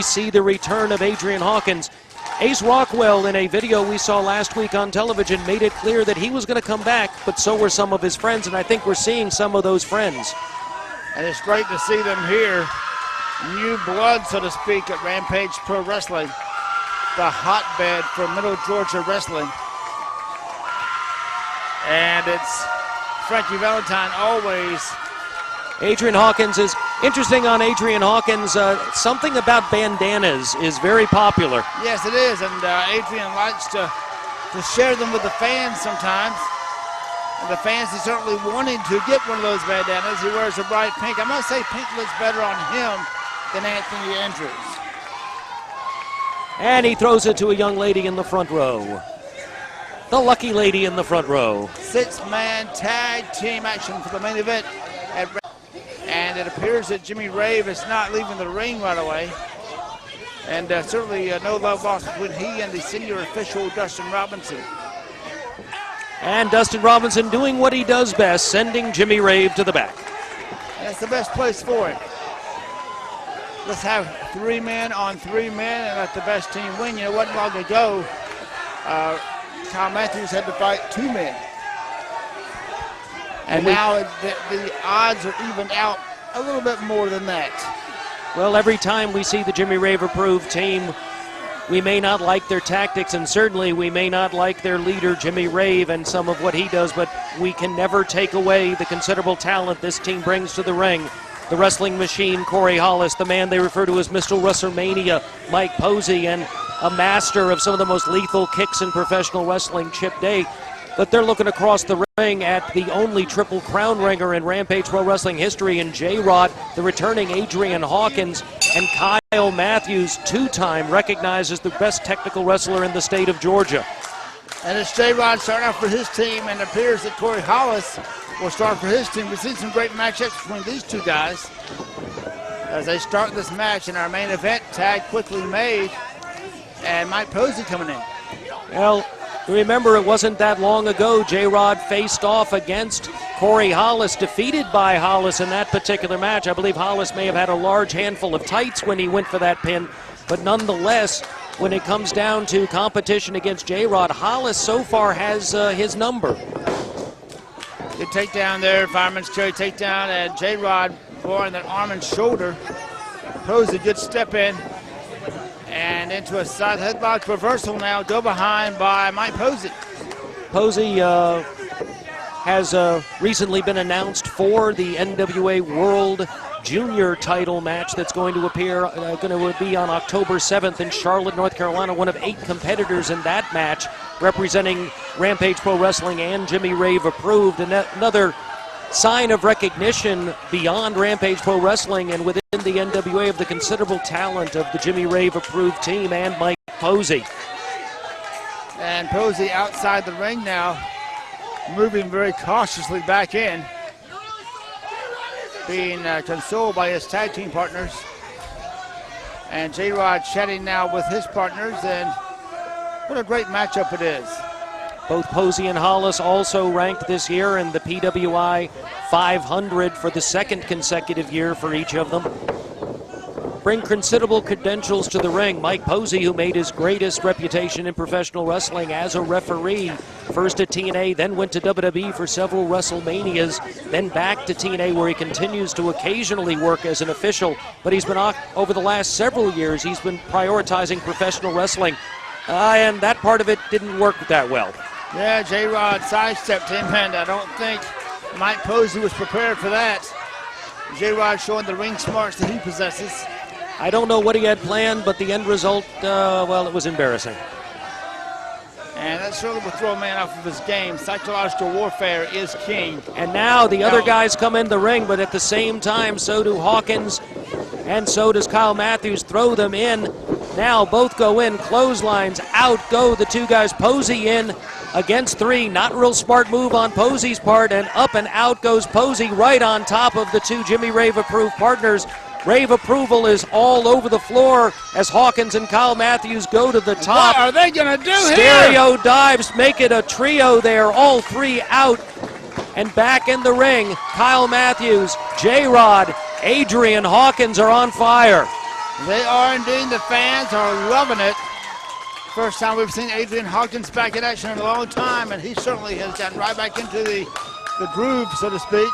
we see the return of Adrian Hawkins. Ace Rockwell, in a video we saw last week on television, made it clear that he was going to come back, but so were some of his friends, and I think we're seeing some of those friends. And it's great to see them here. New blood, so to speak, at Rampage Pro Wrestling, the hotbed for Middle Georgia wrestling. And it's Frankie Valentine always. Adrian Hawkins is interesting. On Adrian Hawkins, something about bandanas is very popular. Yes, it is, and Adrian likes to share them with the fans sometimes. And the fans are certainly wanting to get one of those bandanas. He wears a bright pink. I must say pink looks better on him than Anthony Andrews. And he throws it to a young lady in the front row. The lucky lady in the front row. 6-man tag team action for the main event. And it appears that Jimmy Rave is not leaving the ring right away. And certainly no love lost between he and the senior official, Dustin Robinson. And Dustin Robinson doing what he does best, sending Jimmy Rave to the back. That's the best place for it. Let's have 3 men on 3 men and let the best team win. You know, it wasn't long ago, Kyle Matthews had to fight 2 men. And now the odds are evened out a little bit more than that. Well, every time we see the Jimmy Rave approved team, we may not like their tactics, and certainly we may not like their leader, Jimmy Rave, and some of what he does, but we can never take away the considerable talent this team brings to the ring. The wrestling machine, Corey Hollis, the man they refer to as Mr. WrestleMania, Mike Posey, and a master of some of the most lethal kicks in professional wrestling, Chip Day. But they're looking across the ring at the only Triple Crown ringer in Rampage Pro Wrestling history in J-Rod, the returning Adrian Hawkins, and Kyle Matthews, 2-time recognized as the best technical wrestler in the state of Georgia. And it's J-Rod starting off for his team, and it appears that Corey Hollis will start for his team. We've seen some great matchups between these 2 guys as they start this match in our main event. Tag quickly made, and Mike Posey coming in. Well, remember, it wasn't that long ago J-Rod faced off against Corey Hollis, defeated by Hollis in that particular match. I believe Hollis may have had a large handful of tights when he went for that pin, but nonetheless, when it comes down to competition against J-Rod, Hollis so far has his number. Good takedown there, fireman's carry takedown, and J-Rod blowing that arm and shoulder. Posey, good step in. And into a side headlock reversal now, go behind by Mike Posey. Posey has recently been announced for the NWA World Junior title match that's going to be on October 7th in Charlotte, North Carolina. One of 8 competitors in that match representing Rampage Pro Wrestling and Jimmy Rave approved. And another sign of recognition beyond Rampage Pro Wrestling and within the NWA of the considerable talent of the Jimmy Rave approved team and Mike Posey. And Posey outside the ring now, moving very cautiously back in, being consoled by his tag team partners. And J-Rod chatting now with his partners, and what a great matchup it is. Both Posey and Hollis also ranked this year in the PWI 500 for the 2nd consecutive year for each of them. Bring considerable credentials to the ring. Mike Posey, who made his greatest reputation in professional wrestling as a referee, first at TNA, then went to WWE for several WrestleManias, then back to TNA where he continues to occasionally work as an official. But he's been, over the last several years, he's been prioritizing professional wrestling. And that part of it didn't work that well. Yeah, J-Rod sidestepped him, and I don't think Mike Posey was prepared for that. J-Rod showing the ring smarts that he possesses. I don't know what he had planned, but the end result, well, it was embarrassing. And that certainly will throw a man off of his game. Psychological warfare is king. And now the other guys come in the ring, but at the same time, so do Hawkins, and so does Kyle Matthews. Throw them in. Now both go in, clotheslines, out go the 2 guys. Posey in against 3, not real smart move on Posey's part, and up and out goes Posey right on top of the 2 Jimmy Rave approved partners. Rave approval is all over the floor as Hawkins and Kyle Matthews go to the top. What are they gonna do here? Stereo dives, make it a trio there, all 3 out and back in the ring. Kyle Matthews, J-Rod, Adrian Hawkins are on fire. They are indeed. The fans are loving it. First time we've seen Adrian Hawkins back in action in a long time, and he certainly has gotten right back into the groove, so to speak.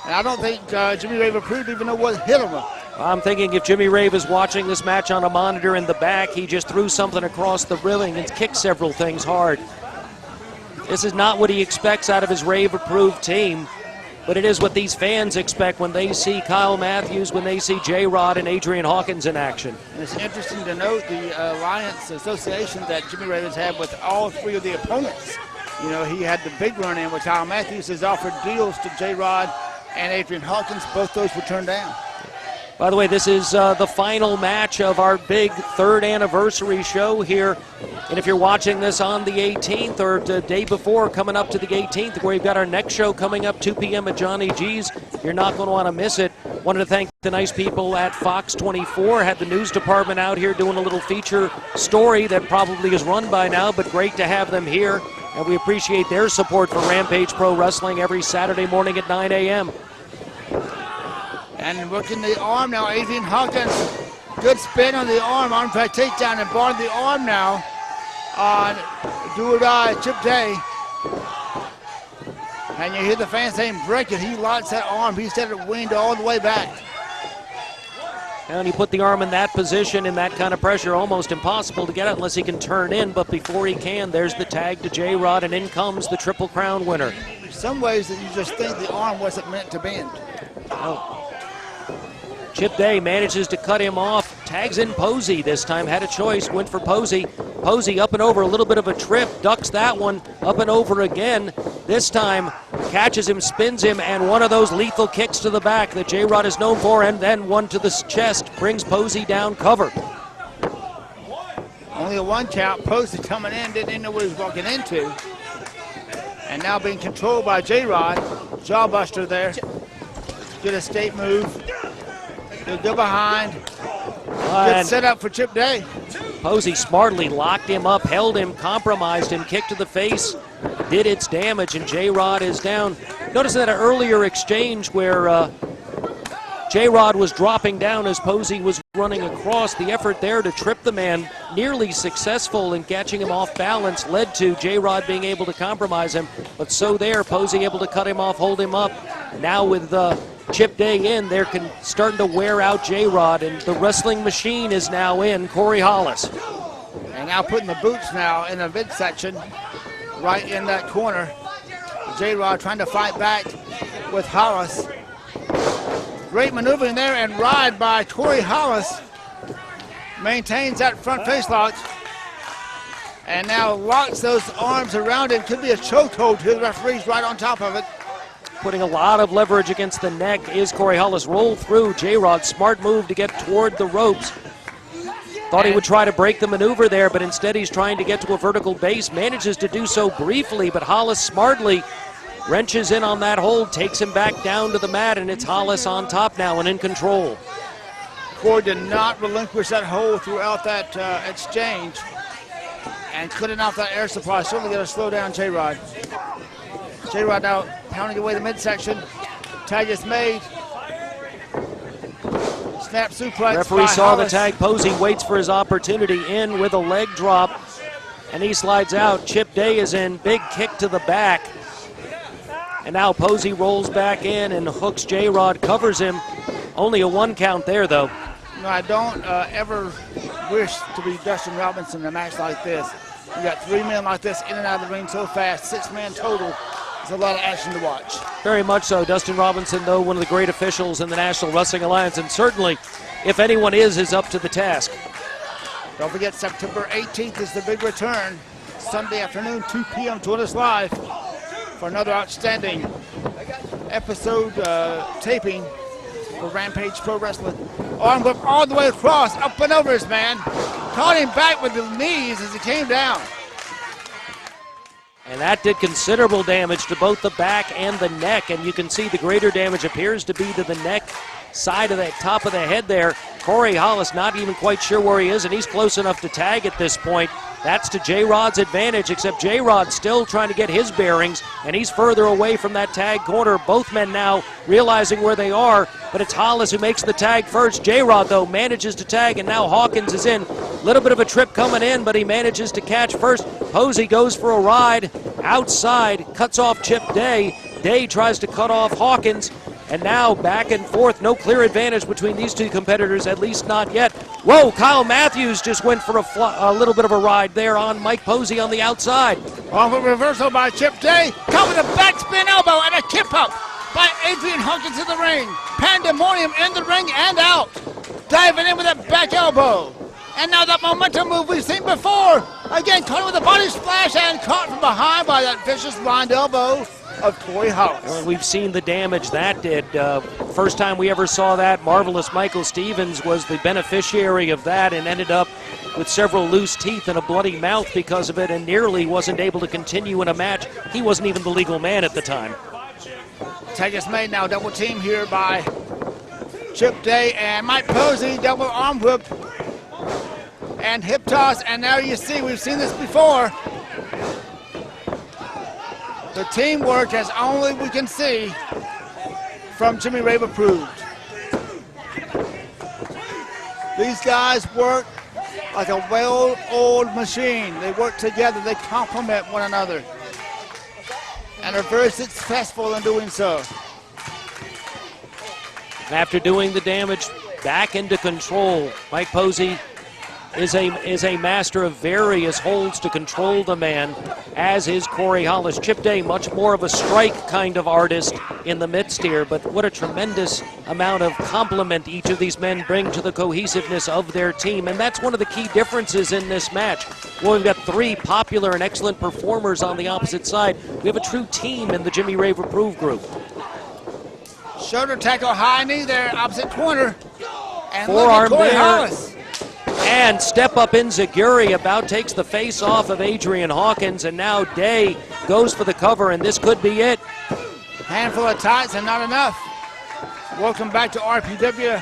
And I don't think Jimmy Rave approved even know what hit him. I'm thinking if Jimmy Rave is watching this match on a monitor in the back, he just threw something across the railing and kicked several things hard. This is not what he expects out of his Rave-approved team, but it is what these fans expect when they see Kyle Matthews, when they see J-Rod and Adrian Hawkins in action. And it's interesting to note the alliance association that Jimmy Rave has had with all three of the opponents. You know, he had the big run-in with Kyle Matthews, has offered deals to J-Rod and Adrian Hawkins. Both those were turned down. By the way, this is the final match of our big third anniversary show here. And if you're watching this on the 18th or the day before, coming up to the 18th, where we've got our next show coming up 2 p.m. at Johnny G's, you're not going to want to miss it. Wanted to thank the nice people at Fox 24. Had the news department out here doing a little feature story that probably is run by now, but great to have them here. And we appreciate their support for Rampage Pro Wrestling every Saturday morning at 9 a.m. And working the arm now, Adrian Hawkins. Good spin on the arm drag takedown, and barred the arm now on Do or Die Chip Day. And you hear the fans saying, break it. He locked that arm. He said it winged all the way back. And he put the arm in that position, in that kind of pressure, almost impossible to get out unless he can turn in. But before he can, there's the tag to J-Rod, and in comes the Triple Crown winner. In some ways that you just think the arm wasn't meant to bend. Oh. Chip Day manages to cut him off, tags in Posey this time, had a choice, went for Posey. Posey up and over, a little bit of a trip, ducks that one, up and over again. This time catches him, spins him, and one of those lethal kicks to the back that J-Rod is known for, and then one to the chest, brings Posey down, cover. Only a one count. Posey coming in, didn't know what he was walking into. And now being controlled by J-Rod. Jawbuster there. Good escape move. Good go behind. Good setup for Chip Day. Posey smartly locked him up, held him, compromised him, kick to the face, did its damage, and J-Rod is down. Notice that earlier exchange where J-Rod was dropping down as Posey was running across. The effort there to trip the man, nearly successful in catching him off balance, led to J-Rod being able to compromise him. But so there, Posey able to cut him off, hold him up. Now with Chip Day in, they're starting to wear out J-Rod, and the wrestling machine is now in. Corey Hollis. And now putting the boots now in the midsection, right in that corner. J-Rod trying to fight back with Hollis. Great maneuvering there, and ride by Corey Hollis. Maintains that front face lock. And now locks those arms around him. Could be a chokehold to the referees right on top of it. Putting a lot of leverage against the neck is Corey Hollis. Roll through J-Rod. Smart move to get toward the ropes. Thought he would try to break the maneuver there, but instead he's trying to get to a vertical base. Manages to do so briefly, but Hollis smartly wrenches in on that hold, takes him back down to the mat, and it's Hollis on top now and in control. Corey did not relinquish that hold throughout that exchange, and cutting off that air supply. Certainly going to slow down J-Rod. J-Rod now pounding away the midsection. Tag is made. Snap suplex. Referee saw the tag. Posey waits for his opportunity, in with a leg drop, and he slides out. Chip Day is in. Big kick to the back. And now Posey rolls back in and hooks J-Rod, covers him. Only a one count there, though. No, I don't ever wish to be Dustin Robinson in a match like this. You got three men like this in and out of the ring so fast, 6 men total. It's a lot of action to watch. Very much so. Dustin Robinson, though, one of the great officials in the National Wrestling Alliance, and certainly, if anyone is up to the task. Don't forget, September 18th is the big return. Sunday afternoon, 2 p.m. Join us live for another outstanding episode taping for Rampage Pro Wrestling. Arm whip all the way across, up and over his man. Caught him back with the knees as he came down. And that did considerable damage to both the back and the neck, and you can see the greater damage appears to be to the neck side of the top of the head there. Corey Hollis not even quite sure where he is, and he's close enough to tag at this point. That's to J-Rod's advantage, except J-Rod still trying to get his bearings, and he's further away from that tag corner. Both men now realizing where they are, but it's Hollis who makes the tag first. J-Rod, though, manages to tag, and now Hawkins is in. A little bit of a trip coming in, but he manages to catch first. Posey goes for a ride outside, cuts off Chip Day. Day tries to cut off Hawkins. And now back and forth, no clear advantage between these two competitors, at least not yet. Whoa, Kyle Matthews just went for a little bit of a ride there on Mike Posey on the outside. Off a reversal by Chip Day, caught with a backspin elbow and a kip up by Adrian Hawkins in the ring. Pandemonium in the ring and out. Diving in with that back elbow. And now that momentum move we've seen before. Again, caught with a body splash and caught from behind by that vicious blind elbow of Corey Hollis. Well, we've seen the damage that did. First time we ever saw that, Marvelous Michael Stevens was the beneficiary of that and ended up with several loose teeth and a bloody mouth because of it, and nearly wasn't able to continue in a match. He wasn't even the legal man at the time. Tag is made now, double team here by Chip Day and Mike Posey, double arm whip and hip toss, and now you see, we've seen this before. The teamwork, as only we can see from Jimmy Rave approved. These guys work like a well-oiled machine. They work together, they complement one another, and are very successful in doing so. After doing the damage, back into control. Mike Posey is a master of various holds to control the man, as is Corey Hollis. Chip Day, much more of a strike kind of artist in the midst here, but what a tremendous amount of compliment each of these men bring to the cohesiveness of their team, and that's one of the key differences in this match. Well, we've got three popular and excellent performers on the opposite side. We have a true team in the Jimmy Rave approved group. Shoulder tackle, high knee there, opposite corner, and forearm look at Corey there. Hollis. And step up in Zaguri about takes the face off of Adrian Hawkins, and now Day goes for the cover, and this could be it. Handful of tights and not enough. Welcome back to RPW.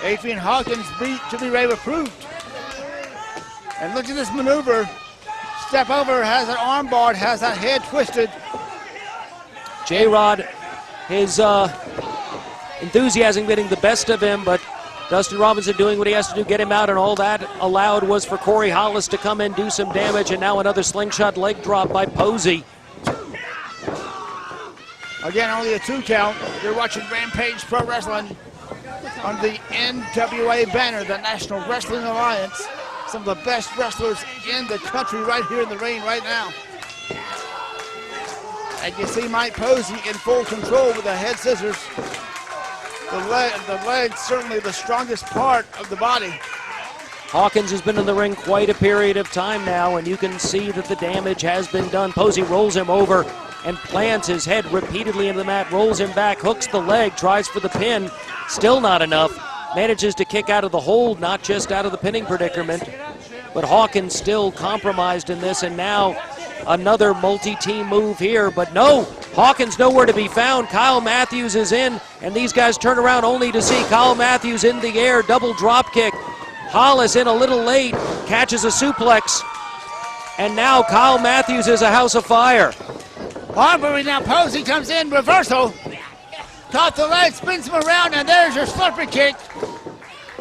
Adrian Hawkins beat Jimmy Rave approved. And look at this maneuver. Step over, has an arm bar, has that head twisted. J-Rod, his enthusiasm getting the best of him, but Dustin Robinson doing what he has to do, get him out, and all that allowed was for Corey Hollis to come in, do some damage, and now another slingshot leg drop by Posey. Again, only a 2 count. You're watching Rampage Pro Wrestling on the NWA banner, the National Wrestling Alliance. Some of the best wrestlers in the country right here in the ring right now. And you see Mike Posey in full control with the head scissors. The leg certainly the strongest part of the body. Hawkins has been in the ring quite a period of time now, and you can see that the damage has been done. Posey rolls him over and plants his head repeatedly into the mat, rolls him back, hooks the leg, tries for the pin. Still not enough. Manages to kick out of the hold, not just out of the pinning predicament. But Hawkins still compromised in this, and now another multi-team move here, but no, Hawkins nowhere to be found. Kyle Matthews is in, and these guys turn around only to see Kyle Matthews in the air, double drop kick. Hollis in a little late, catches a suplex, and now Kyle Matthews is a house of fire. Harbury now, Posey comes in, reversal. Caught the leg, spins him around, and there's your slippery kick.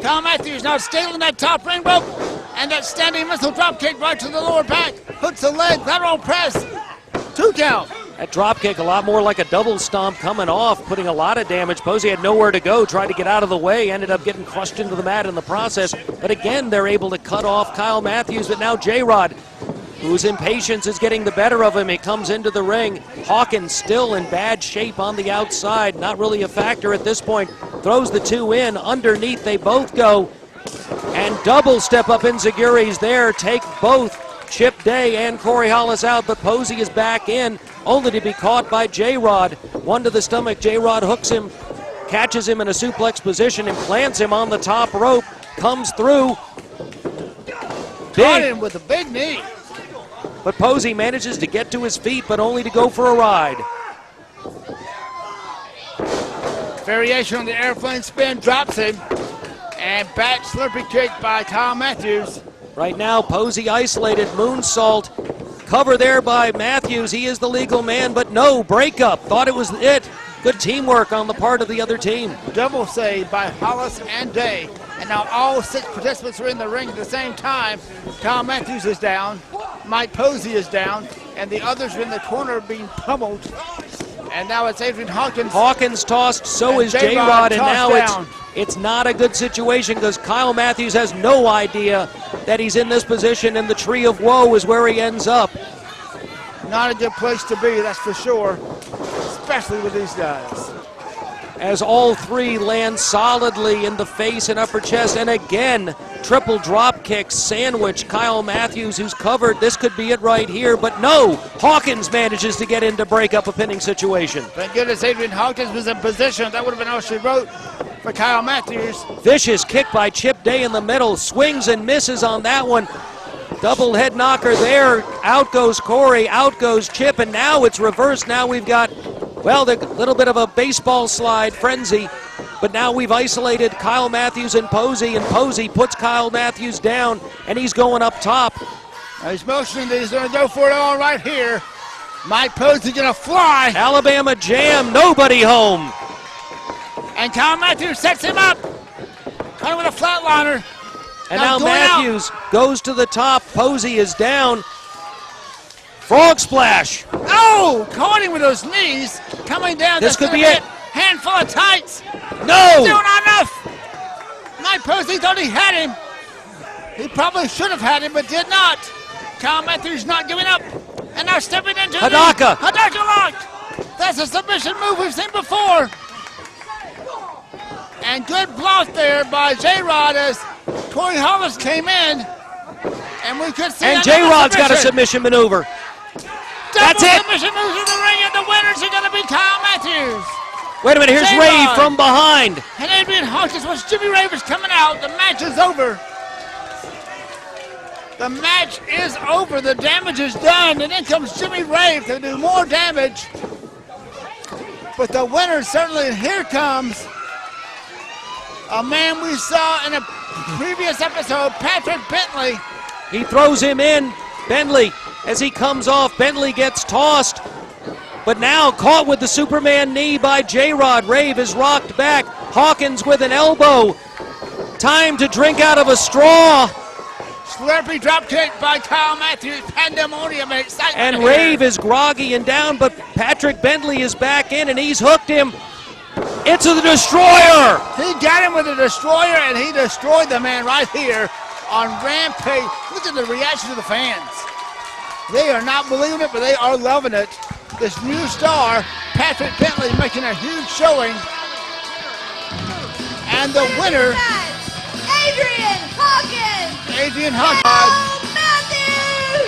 Kyle Matthews now scaling that top ring rope, and that standing missile drop kick right to the lower back. Hooks the leg, lateral press, 2 count. That drop kick a lot more like a double stomp coming off, putting a lot of damage. Posey had nowhere to go, tried to get out of the way, ended up getting crushed into the mat in the process. But again, they're able to cut off Kyle Matthews, but now J-Rod, whose impatience is getting the better of him. He comes into the ring. Hawkins still in bad shape on the outside, not really a factor at this point. Throws the 2 in, underneath they both go. And double step up in Zaguri's there, take both Chip Day and Corey Hollis out, but Posey is back in, only to be caught by J-Rod. 1 to the stomach, J-Rod hooks him, catches him in a suplex position and plants him on the top rope, comes through. Caught him with a big knee. But Posey manages to get to his feet, but only to go for a ride. Variation on the airplane spin, drops him. And back slurpee kick by Kyle Matthews. Right now, Posey isolated, moonsault. Cover there by Matthews. He is the legal man, but no, breakup. Thought it was it. Good teamwork on the part of the other team. Double save by Hollis and Day. And now all 6 participants are in the ring at the same time. Kyle Matthews is down. Mike Posey is down. And the others are in the corner being pummeled. And now it's Adrian Hawkins. Hawkins tossed, so is J-Rod, and now it's not a good situation because Kyle Matthews has no idea that he's in this position, and the tree of woe is where he ends up. Not a good place to be, that's for sure, especially with these guys. As all 3 land solidly in the face and upper chest, and again, triple drop kick sandwich. Kyle Matthews, who's covered, this could be it right here, but no, Hawkins manages to get in to break up a pinning situation. Thank goodness Adrian Hawkins was in position. That would have been all she wrote for Kyle Matthews. Vicious kick by Chip Day in the middle, swings and misses on that one. Double head knocker there, out goes Corey, out goes Chip, and now it's reversed. Now we've got, well, the little bit of a baseball slide frenzy, but now we've isolated Kyle Matthews and Posey puts Kyle Matthews down, and he's going up top. Now he's motioning that he's going to go for it all right here. Mike Posey going to fly. Alabama jam, nobody home. And Kyle Matthews sets him up. Kind of with a flatliner. And now Matthews goes to the top. Posey is down. Frog splash. Oh, caught him with those knees. Coming down. This could be it. Handful of tights. No. Still not enough. Mike Posey thought he had him. He probably should have had him, but did not. Kyle Matthews not giving up. And now stepping into Hadaka. Hadaka lock. That's a submission move we've seen before. And good block there by J-Rod as Corey Hollis came in. And we could see. And J-Rod's got a submission maneuver. That's it. Submission moves in the ring, and the winners are going to be Kyle Matthews. Wait a minute, here's Rave from behind. And Adrian Hawkins, once Jimmy Rave is coming out, the match is over. The match is over, the damage is done, and in comes Jimmy Rave to do more damage. But the winner certainly, and here comes a man we saw in a previous episode, Patrick Bentley. He throws him in. Bentley, as he comes off, Bentley gets tossed. But now caught with the Superman knee by J-Rod. Rave is rocked back. Hawkins with an elbow. Time to drink out of a straw. Slurpee drop kick by Kyle Matthews. Pandemonium and excitement. And Rave is groggy and down, but Patrick Bentley is back in, and he's hooked him. It's the Destroyer. He got him with the Destroyer, and he destroyed the man right here on Rampage. Look at the reaction of the fans. They are not believing it, but they are loving it. This new star, Patrick Bentley, making a huge showing. And the winner, Adrian Hawkins. Adrian Hawkins.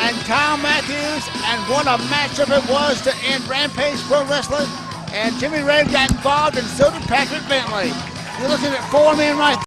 And Kyle Matthews. And what a matchup it was to end Rampage Pro Wrestling. And Jimmy Rave got involved, and so did Patrick Bentley. You're looking at 4 men right